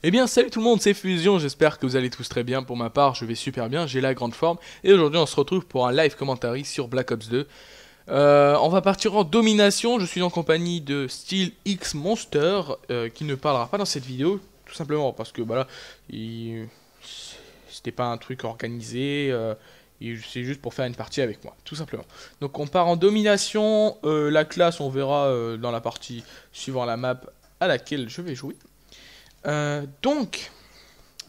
Eh bien salut tout le monde, c'est Fusion, j'espère que vous allez tous très bien. Pour ma part, je vais super bien, j'ai la grande forme. Et aujourd'hui on se retrouve pour un live commentary sur Black Ops 2. On va partir en domination, je suis en compagnie de Steel X Monster, qui ne parlera pas dans cette vidéo, tout simplement parce que voilà, c'était pas un truc organisé, c'est juste pour faire une partie avec moi, tout simplement. Donc on part en domination, la classe on verra dans la partie suivant la map à laquelle je vais jouer. Donc,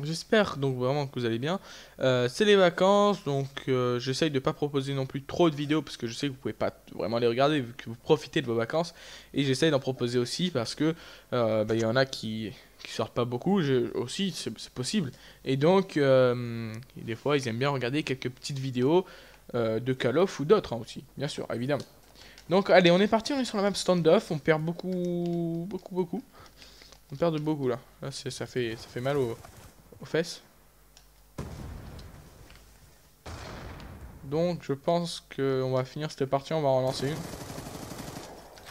j'espère donc vraiment que vous allez bien. C'est les vacances, donc j'essaye de pas proposer non plus trop de vidéos parce que je sais que vous pouvez pas vraiment les regarder vu que vous profitez de vos vacances. Et j'essaye d'en proposer aussi parce que il y en a qui sortent pas beaucoup, aussi c'est possible. Et donc, des fois ils aiment bien regarder quelques petites vidéos de Call of ou d'autres aussi, bien sûr, évidemment. Donc allez, on est parti, on est sur la map standoff, on perd beaucoup. On perd de beaucoup là. Là ça fait mal aux fesses. Donc je pense qu'on va finir cette partie, on va en relancer une.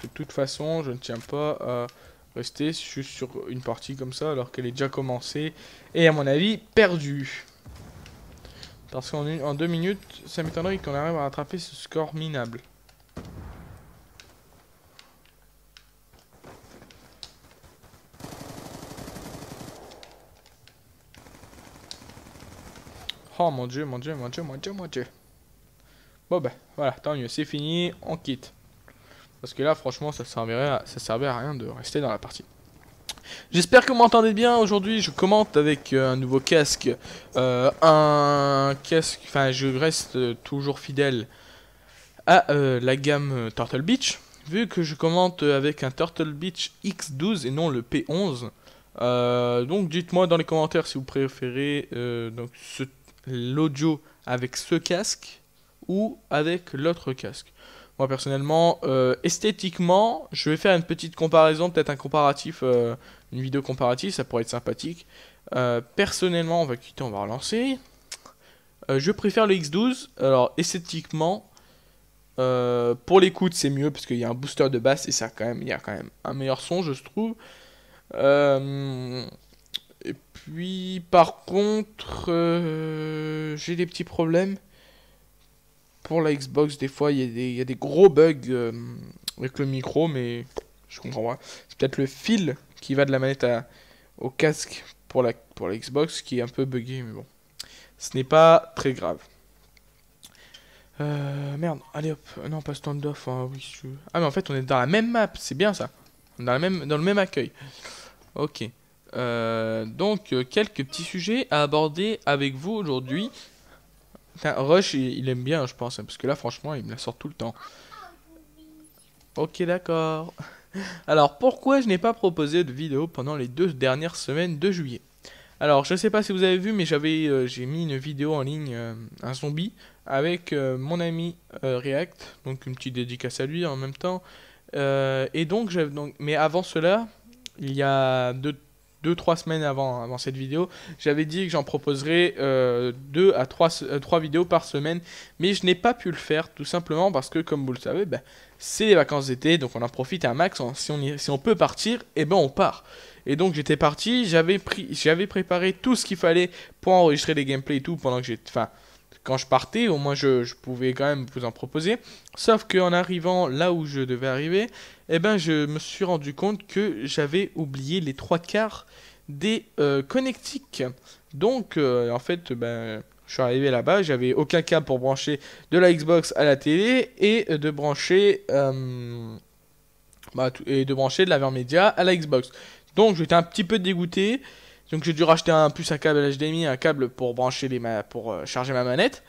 De toute façon, je ne tiens pas à rester juste sur une partie comme ça alors qu'elle est déjà commencée. Et à mon avis, perdue. Parce qu'en 2 minutes, ça m'étonnerait qu'on arrive à rattraper ce score minable. Oh mon dieu, mon dieu, mon dieu, mon dieu, mon dieu. Bon bah voilà, tant mieux, c'est fini, on quitte. Parce que là, franchement, ça servait à rien de rester dans la partie. J'espère que vous m'entendez bien. Aujourd'hui, je commente avec un nouveau casque. Enfin, je reste toujours fidèle à la gamme Turtle Beach. Vu que je commente avec un Turtle Beach X12 et non le P11. Donc, dites-moi dans les commentaires si vous préférez l'audio avec ce casque ou avec l'autre casque. Moi personnellement, esthétiquement, je vais faire une petite comparaison, peut-être un comparatif, une vidéo comparative, ça pourrait être sympathique. Personnellement, on va quitter, on va relancer. Je préfère le X12. Alors esthétiquement, pour l'écoute c'est mieux parce qu'il y a un booster de basse et il y a quand même un meilleur son, je trouve. Et puis par contre, j'ai des petits problèmes. Pour la Xbox, des fois, il y a des gros bugs avec le micro, mais je comprends pas. C'est peut-être le fil qui va de la manette au casque pour la Xbox qui est un peu buggé, mais bon. Ce n'est pas très grave. Merde, allez hop. Non, pas standoff, hein, oui. Ah, mais en fait, on est dans la même map, c'est bien ça. On est dans le même accueil. Ok. Donc, quelques petits sujets à aborder avec vous aujourd'hui. Putain, Rush, il aime bien, je pense, hein, parce que là, franchement, il me la sort tout le temps. Ok, d'accord. Alors, pourquoi je n'ai pas proposé de vidéo pendant les 2 dernières semaines de juillet? Alors, je ne sais pas si vous avez vu, mais j'ai mis une vidéo en ligne, un zombie, avec mon ami React, donc une petite dédicace à lui en même temps. Et donc, mais avant cela, il y a 2-3 semaines avant cette vidéo, j'avais dit que j'en proposerais 2 à 3 vidéos par semaine, mais je n'ai pas pu le faire tout simplement parce que, comme vous le savez, bah, c'est les vacances d'été, donc on en profite à max. Si on peut partir, et ben on part. Et donc j'étais parti, j'avais préparé tout ce qu'il fallait pour enregistrer les gameplays et tout pendant que enfin, quand je partais, au moins je pouvais quand même vous en proposer. Sauf qu'en arrivant là où je devais arriver, eh ben je me suis rendu compte que j'avais oublié les 3 quarts des connectiques. Donc en fait, ben, je suis arrivé là-bas, j'avais aucun câble pour brancher de la Xbox à la télé et de brancher de brancher de la Vermedia à la Xbox. Donc j'étais un petit peu dégoûté. Donc j'ai dû racheter un câble HDMI, un câble pour brancher pour charger ma manette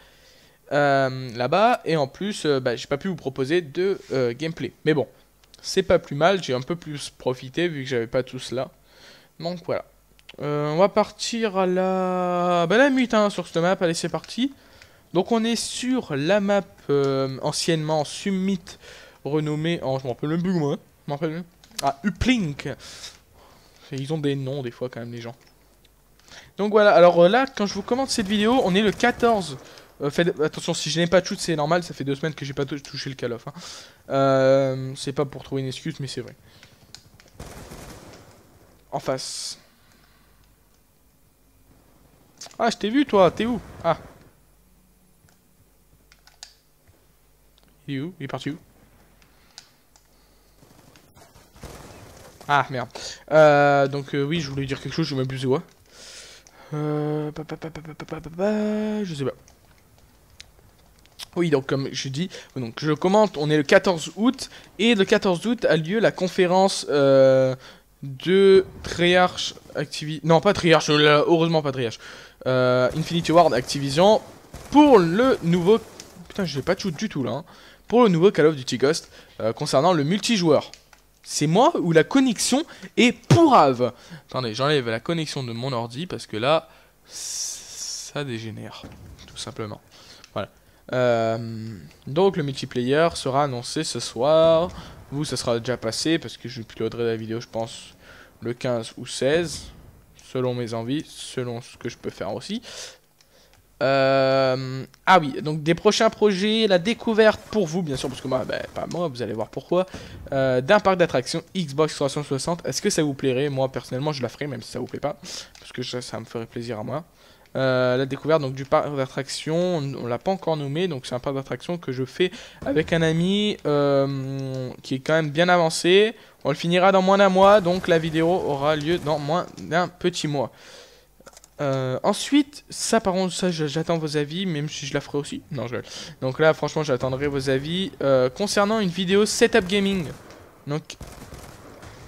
là-bas. Et en plus, bah, j'ai pas pu vous proposer de gameplay. Mais bon, c'est pas plus mal. J'ai un peu plus profité vu que j'avais pas tout cela. Donc voilà. On va partir à la mute hein, sur cette map. Allez, c'est parti. Donc on est sur la map anciennement Summit renommée en... Je m'en rappelle même plus moi. Je m'en rappelle même. Ah, Uplink. Ils ont des noms des fois quand même les gens. Donc voilà, alors là, quand je vous commente cette vidéo, on est le 14. Attention, si je n'ai pas de shoot, c'est normal, ça fait 2 semaines que j'ai pas touché le Call of. Hein. C'est pas pour trouver une excuse, mais c'est vrai. En face. Ah, je t'ai vu, toi. T'es où? Ah. Il est où? Il est parti où? Ah, merde. Donc, oui, je voulais dire quelque chose, je sais même plus c'est quoi. Je sais pas. Oui, donc comme je dis, donc je commente, on est le 14 août, et le 14 août a lieu la conférence de Treyarch Activision... Non, pas Treyarch, heureusement pas Treyarch. Infinity Ward Activision, pour le nouveau... Putain, j'ai pas de shoot du tout là. Hein. Pour le nouveau Call of Duty Ghost, concernant le multijoueur. C'est moi ou la connexion est pourrave. Attendez, j'enlève la connexion de mon ordi, parce que là, ça dégénère, tout simplement. Voilà. Donc le multiplayer sera annoncé ce soir. Vous, ça sera déjà passé parce que je uploaderai la vidéo, je pense, le 15 ou 16. Selon mes envies, selon ce que je peux faire aussi. Ah oui, donc des prochains projets, la découverte pour vous, bien sûr, parce que moi, pas moi, vous allez voir pourquoi, d'un parc d'attractions Xbox 360. Est-ce que ça vous plairait? Moi, personnellement, je la ferai, même si ça vous plaît pas, parce que ça me ferait plaisir à moi. La découverte donc du parc d'attractions, on l'a pas encore nommé, donc c'est un parc d'attractions que je fais avec un ami qui est quand même bien avancé. On le finira dans moins d'un mois, donc la vidéo aura lieu dans moins d'un petit mois. Ensuite, ça par contre, ça j'attends vos avis, même si je la ferai aussi. Non, je... Donc là, franchement, j'attendrai vos avis concernant une vidéo setup gaming. Donc,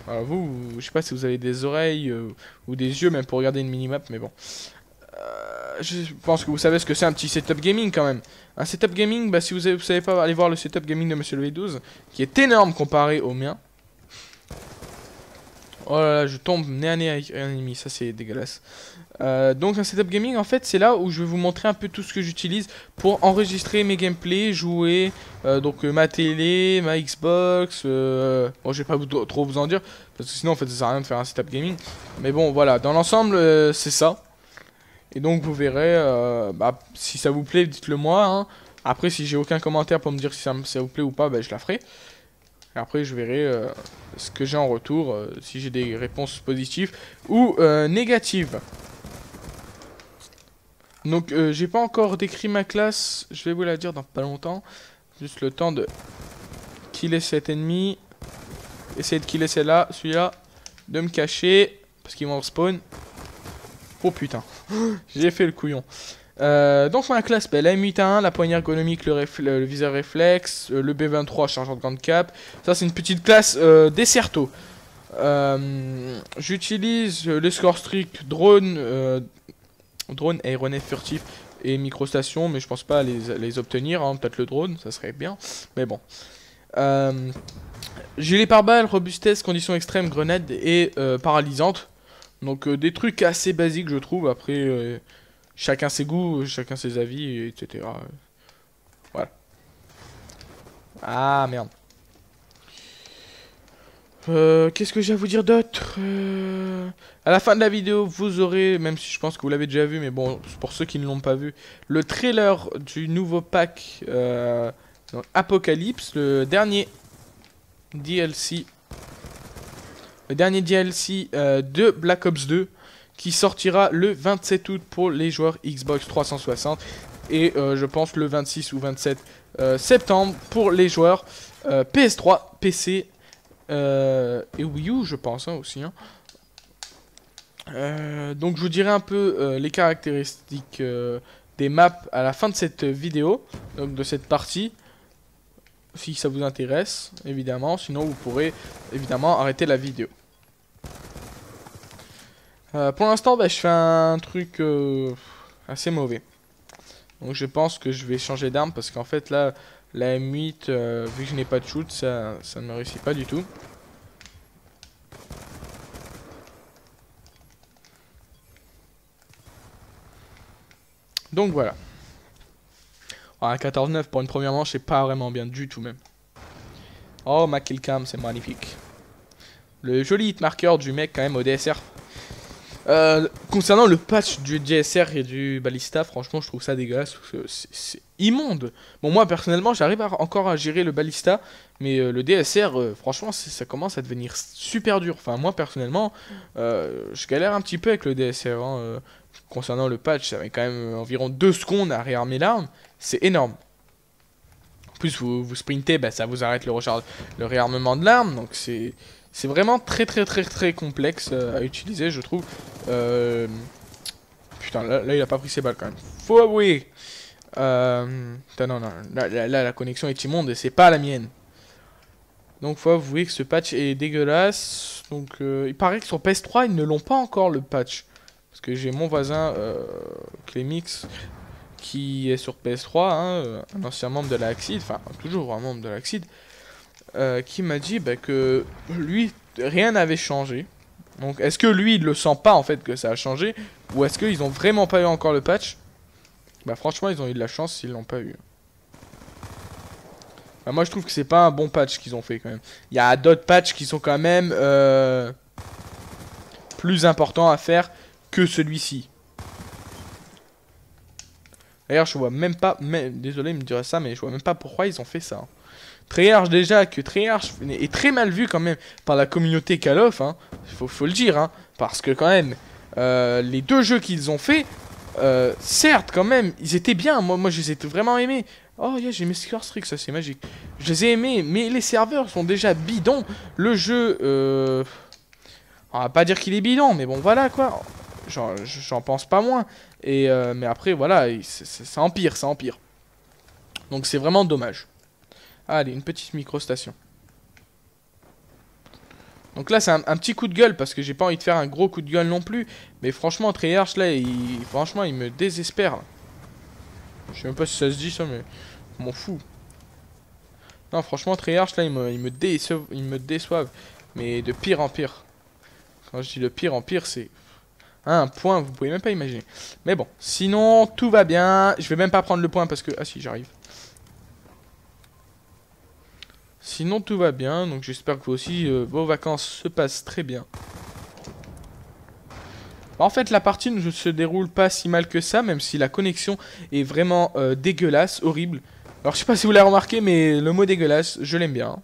vous, je sais pas si vous avez des oreilles ou des yeux même pour regarder une minimap, mais bon. Je pense que vous savez ce que c'est un petit setup gaming quand même. Un setup gaming, bah, si vous savez pas, allez voir le setup gaming de Monsieur le V12, qui est énorme comparé au mien. Oh là là, je tombe nez à nez avec un ennemi, ça c'est dégueulasse. Donc un setup gaming, en fait, c'est là où je vais vous montrer un peu tout ce que j'utilise pour enregistrer mes gameplays, jouer, donc ma télé, ma Xbox, bon je vais pas trop vous en dire, parce que sinon en fait ça sert à rien de faire un setup gaming. Mais bon voilà, dans l'ensemble c'est ça. Et donc vous verrez, bah, si ça vous plaît, dites-le moi. Hein. Après, si j'ai aucun commentaire pour me dire si ça vous plaît ou pas, bah, je la ferai. Et après, je verrai ce que j'ai en retour, si j'ai des réponses positives ou négatives. Donc, j'ai pas encore décrit ma classe. Je vais vous la dire dans pas longtemps. Juste le temps de killer cet ennemi. Essayer de killer celle-là, celui-là. De me cacher, parce qu'ils vont respawn. Oh putain, j'ai fait le couillon. Donc ma classe, la M81, la poignée ergonomique, le viseur réflexe, le B23 chargeur de grande cap. Ça c'est une petite classe Desserto. J'utilise les score strict, drone, aéronef furtif et microstation, mais je pense pas les obtenir. Hein. Peut-être le drone, ça serait bien. Mais bon. Gilet pare-balles, robustesse, conditions extrêmes, grenade et paralysante. Donc des trucs assez basiques je trouve, après chacun ses goûts, chacun ses avis, etc. Voilà. Ah merde. Qu'est-ce que j'ai à vous dire d'autre À la fin de la vidéo, vous aurez, même si je pense que vous l'avez déjà vu, mais bon, pour ceux qui ne l'ont pas vu, le trailer du nouveau pack Apocalypse, le dernier DLC. Le dernier DLC de Black Ops 2 qui sortira le 27 août pour les joueurs Xbox 360 et je pense le 26 ou 27 septembre pour les joueurs PS3, PC et Wii U je pense hein, aussi. Hein. Donc je vous dirai un peu les caractéristiques des maps à la fin de cette vidéo, donc de cette partie. Si ça vous intéresse, évidemment. Sinon, vous pourrez évidemment arrêter la vidéo. Pour l'instant, je fais un truc assez mauvais. Donc, je pense que je vais changer d'arme parce qu'en fait, là, la M8, vu que je n'ai pas de shoot, ça ne me réussit pas du tout. Donc, voilà. Un 14-9 pour une première manche, c'est pas vraiment bien du tout même. Oh, ma killcam, c'est magnifique. Le joli hitmarker du mec quand même au DSR. Concernant le patch du DSR et du Ballista, franchement je trouve ça dégueulasse. C'est immonde. Bon moi personnellement j'arrive encore à gérer le Ballista. Mais le DSR, franchement ça commence à devenir super dur. Enfin moi personnellement je galère un petit peu avec le DSR. Hein, concernant le patch, ça met quand même environ 2 secondes à réarmer l'arme. C'est énorme. En plus, vous sprintez, bah, ça vous arrête le réarmement de l'arme. Donc c'est vraiment très complexe à utiliser, je trouve. Putain, là, il a pas pris ses balles quand même. Faut avouer. Putain, non, là, la connexion est immonde et c'est pas la mienne. Donc faut avouer que ce patch est dégueulasse. Donc il paraît que sur PS3 ils ne l'ont pas encore le patch. Parce que j'ai mon voisin Clemix qui est sur PS3, hein, un ancien membre de la Axid, enfin toujours un membre de la Axid, qui m'a dit bah, que lui rien n'avait changé. Donc est-ce que lui il le sent pas en fait que ça a changé, ou est-ce qu'ils ont vraiment pas eu encore le patch? Bah franchement ils ont eu de la chance s'ils l'ont pas eu. Bah, moi je trouve que c'est pas un bon patch qu'ils ont fait quand même. Il y a d'autres patchs qui sont quand même plus importants à faire que celui-ci. D'ailleurs je vois même pas, désolé il me dirait ça, mais je vois même pas pourquoi ils ont fait ça. Treyarch déjà, que Treyarch est très mal vu quand même par la communauté Call of, hein. Faut le dire, hein, parce que quand même, les deux jeux qu'ils ont fait, certes quand même, ils étaient bien, moi je les ai vraiment aimés. Oh yeah, j'ai mes Score Streak, ça c'est magique. Je les ai aimés, mais les serveurs sont déjà bidons. Le jeu, on va pas dire qu'il est bidon, mais bon voilà quoi. J'en pense pas moins. Et mais après voilà, ça empire, ça empire. Donc c'est vraiment dommage. Allez, une petite micro-station. Donc là, c'est un petit coup de gueule, parce que j'ai pas envie de faire un gros coup de gueule non plus. Mais franchement, Treyarch, là, franchement, il me désespère. Là. Je sais même pas si ça se dit, ça, mais je m'en fous. Non, franchement, Treyarch, là, ils me déçoivent. Mais de pire en pire. Quand je dis de pire en pire, c'est... un point, vous pouvez même pas imaginer. Mais bon, sinon, tout va bien. Je vais même pas prendre le point, parce que... Ah si, j'arrive. Sinon tout va bien, donc j'espère que vous aussi vos vacances se passent très bien. En fait la partie ne se déroule pas si mal que ça, même si la connexion est vraiment dégueulasse, horrible. Alors je sais pas si vous l'avez remarqué, mais le mot dégueulasse, je l'aime bien.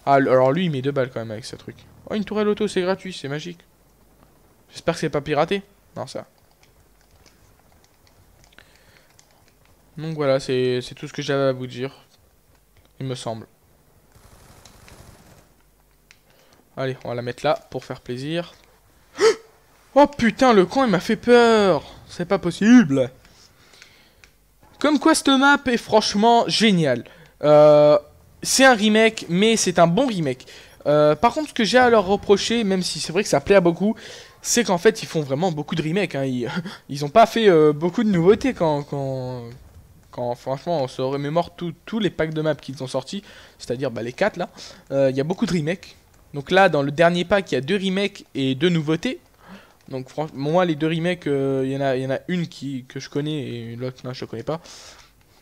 Ah alors lui il met 2 balles quand même avec ce truc. Oh une tourelle auto c'est gratuit, c'est magique. J'espère que c'est pas piraté. Non ça. Donc voilà, c'est tout ce que j'avais à vous dire. Il me semble. Allez, on va la mettre là pour faire plaisir. Oh putain, le con il m'a fait peur. C'est pas possible. Comme quoi cette map est franchement géniale. C'est un remake, mais c'est un bon remake. Par contre, ce que j'ai à leur reprocher, même si c'est vrai que ça plaît à beaucoup, c'est qu'en fait ils font vraiment beaucoup de remakes. Hein. Ils ont pas fait beaucoup de nouveautés quand franchement on se remémore tous les packs de maps qu'ils ont sortis, c'est-à-dire bah, les 4 là. Il y a beaucoup de remakes. Donc là, dans le dernier pack, il y a 2 remakes et 2 nouveautés. Donc franchement, moi les 2 remakes, il y en a une que je connais et l'autre non je connais pas.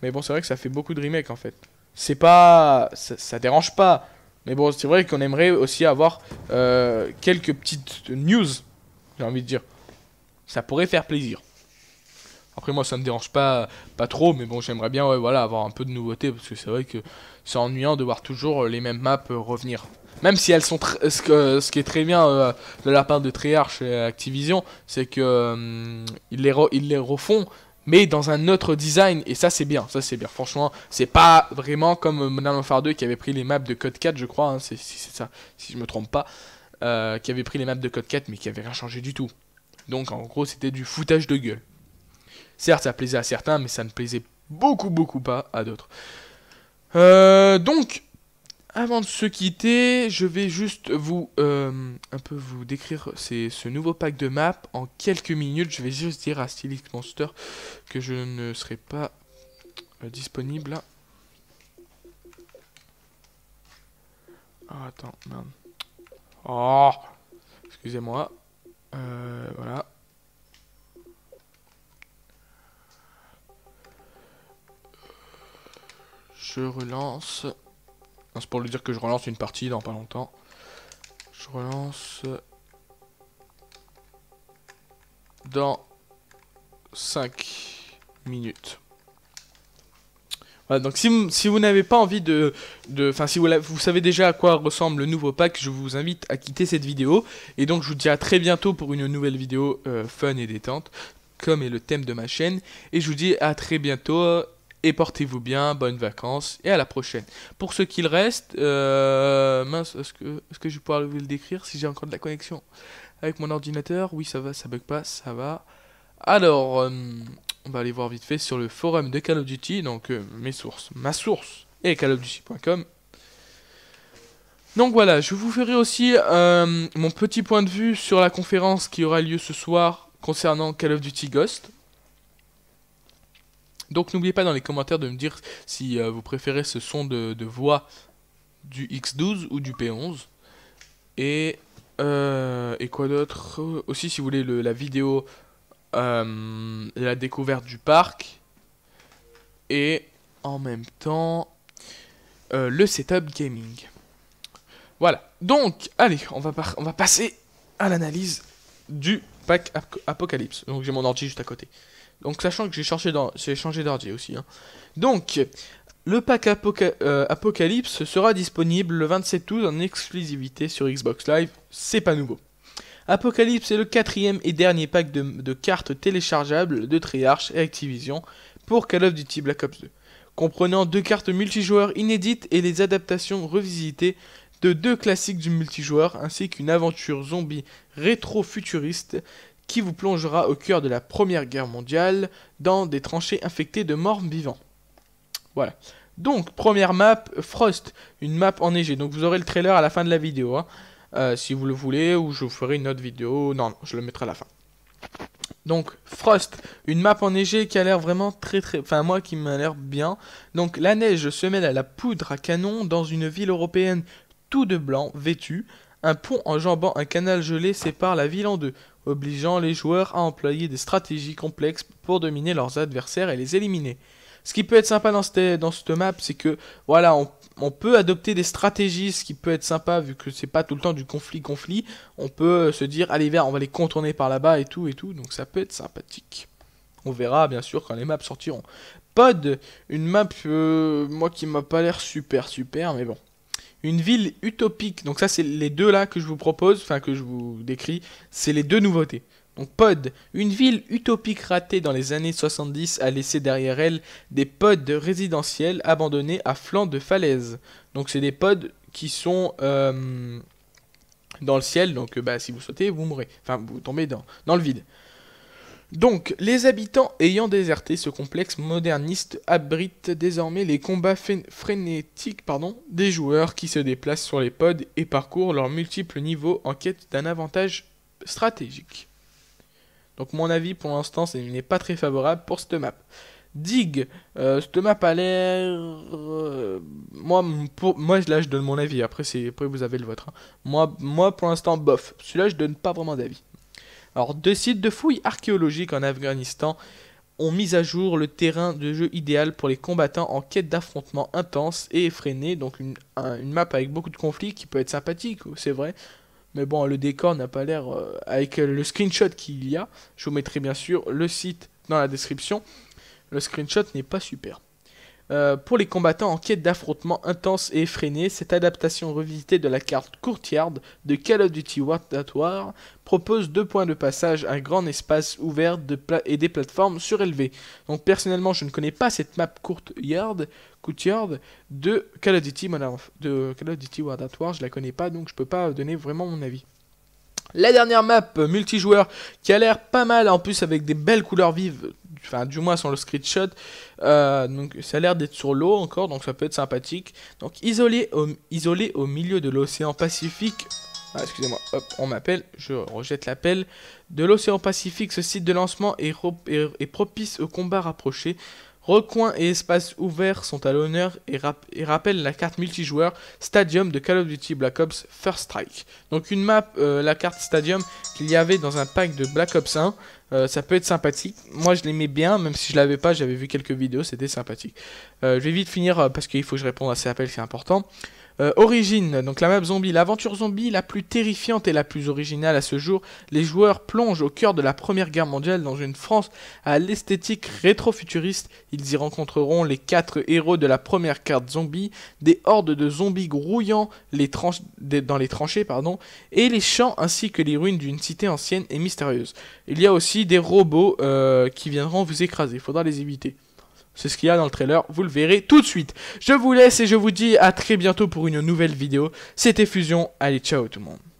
Mais bon c'est vrai que ça fait beaucoup de remakes en fait. C'est pas, ça dérange pas. Mais bon c'est vrai qu'on aimerait aussi avoir quelques petites news, j'ai envie de dire. Ça pourrait faire plaisir. Après moi ça me dérange pas trop, mais bon j'aimerais bien ouais, voilà, avoir un peu de nouveauté parce que c'est vrai que c'est ennuyant de voir toujours les mêmes maps revenir. Même si elles sont ce qui est très bien de la part de Treyarch et Activision, c'est que ils les refont, mais dans un autre design, et ça c'est bien, Franchement, c'est pas vraiment comme Modern Warfare 2 qui avait pris les maps de Code 4, je crois, hein, c'est ça, si je me trompe pas, qui avait pris les maps de Code 4, mais qui avait rien changé du tout. Donc en gros, c'était du foutage de gueule. Certes, ça plaisait à certains, mais ça ne plaisait beaucoup pas à d'autres. Donc, avant de se quitter, je vais juste un peu vous décrire ce nouveau pack de maps en quelques minutes. Je vais juste dire à Stylix Monster que je ne serai pas disponible. Ah, attends, merde. Oh, excusez-moi. Voilà. Je relance. C'est pour lui dire que je relance une partie dans pas longtemps. Je relance dans 5 minutes. Voilà, donc si vous n'avez pas envie enfin si vous savez déjà à quoi ressemble le nouveau pack, je vous invite à quitter cette vidéo. Et donc je vous dis à très bientôt pour une nouvelle vidéo fun et détente, comme est le thème de ma chaîne. Et je vous dis à très bientôt, et portez-vous bien, bonnes vacances, et à la prochaine. Pour ce qu'il reste, mince, est-ce que je vais pouvoir vous le décrire si j'ai encore de la connexion avec mon ordinateur? Oui, ça va, ça bug pas, ça va. Alors, on va aller voir vite fait sur le forum de Call of Duty, donc ma source est callofduty.com. Donc voilà, je vous ferai aussi mon petit point de vue sur la conférence qui aura lieu ce soir concernant Call of Duty Ghost. Donc n'oubliez pas dans les commentaires de me dire si vous préférez ce son de voix du X12 ou du P11. Et quoi d'autre? Aussi si vous voulez la vidéo la découverte du parc. Et en même temps le setup gaming. Voilà, donc allez, on va passer à l'analyse du pack Apocalypse. Donc j'ai mon ordi juste à côté. Donc sachant que j'ai changé d'ordi aussi. Hein. Donc le pack Apocalypse sera disponible le 27 août en exclusivité sur Xbox Live. C'est pas nouveau. Apocalypse est le 4e et dernier pack de cartes téléchargeables de Treyarch et Activision pour Call of Duty Black Ops 2, comprenant 2 cartes multijoueurs inédites et les adaptations revisitées de 2 classiques du multijoueur, ainsi qu'une aventure zombie rétro-futuriste qui vous plongera au cœur de la Première Guerre mondiale dans des tranchées infectées de morts vivants. Voilà. Donc, première map, Frost, une map enneigée. Donc vous aurez le trailer à la fin de la vidéo, hein, si vous le voulez, ou je vous ferai une autre vidéo. Non, je le mettrai à la fin. Donc, Frost, une map enneigée qui a l'air vraiment enfin, moi qui m'a l'air bien. Donc, la neige se mêle à la poudre à canon dans une ville européenne tout de blanc, vêtue. Un pont enjambant un canal gelé sépare la ville en deux, obligeant les joueurs à employer des stratégies complexes pour dominer leurs adversaires et les éliminer. Ce qui peut être sympa dans cette map, c'est que voilà, on peut adopter des stratégies, ce qui peut être sympa vu que c'est pas tout le temps du conflit. On peut se dire, allez on va les contourner par là-bas et tout, donc ça peut être sympathique. On verra bien sûr quand les maps sortiront. Pod, une map, moi qui m'a pas l'air super, mais bon. Une ville utopique, donc ça c'est les deux là que je vous propose, enfin que je vous décris, c'est les deux nouveautés. Donc Pod, une ville utopique ratée dans les années 70 a laissé derrière elle des pods résidentiels abandonnés à flanc de falaise. Donc c'est des pods qui sont dans le ciel, donc si vous sautez vous mourrez, enfin vous tombez dans le vide. Donc, les habitants ayant déserté ce complexe moderniste abritent désormais les combats frénétiques des joueurs qui se déplacent sur les pods et parcourent leurs multiples niveaux en quête d'un avantage stratégique. Donc mon avis pour l'instant n'est pas très favorable pour cette map. Dig, cette map a l'air... moi là je donne mon avis, après vous avez le vôtre. Hein. Moi pour l'instant bof, celui-là je donne pas vraiment d'avis. Alors, 2 sites de fouilles archéologiques en Afghanistan ont mis à jour le terrain de jeu idéal pour les combattants en quête d'affrontements intenses et effrénés. Donc une map avec beaucoup de conflits qui peut être sympathique, c'est vrai. Mais bon, le décor n'a pas l'air... avec le screenshot qu'il y a, je vous mettrai bien sûr le site dans la description. Le screenshot n'est pas super. Pour les combattants en quête d'affrontements intenses et effrénés, cette adaptation revisitée de la carte Courtyard de Call of Duty World at War propose 2 points de passage, un grand espace ouvert et des plateformes surélevées. Donc personnellement, je ne connais pas cette map Courtyard de Call of Duty World at War, je la connais pas, donc je peux pas donner vraiment mon avis. La dernière map multijoueur qui a l'air pas mal, en plus avec des belles couleurs vives, enfin du moins sur le screenshot, donc ça a l'air d'être sur l'eau encore, donc ça peut être sympathique. Donc isolé au milieu de l'océan Pacifique, excusez-moi, hop, on m'appelle, je rejette l'appel, de l'océan Pacifique, ce site de lancement est propice aux combats rapprochés. Recoins et espaces ouverts sont à l'honneur et rappellent la carte multijoueur Stadium de Call of Duty Black Ops First Strike. Donc une map, la carte Stadium qu'il y avait dans un pack de Black Ops 1, ça peut être sympathique. Moi je l'aimais bien, même si je l'avais pas, j'avais vu quelques vidéos, c'était sympathique. Je vais vite finir parce qu'il faut que je réponde à ces appels, c'est important. Origine, donc la map zombie, l'aventure zombie la plus terrifiante et la plus originale à ce jour. Les joueurs plongent au cœur de la Première Guerre mondiale dans une France à l'esthétique rétro-futuriste. Ils y rencontreront les 4 héros de la première carte zombie, des hordes de zombies grouillant dans les tranchées, et les champs ainsi que les ruines d'une cité ancienne et mystérieuse. Il y a aussi des robots qui viendront vous écraser, il faudra les éviter. C'est ce qu'il y a dans le trailer, vous le verrez tout de suite. Je vous laisse et je vous dis à très bientôt pour une nouvelle vidéo. C'était Fusion, allez ciao tout le monde.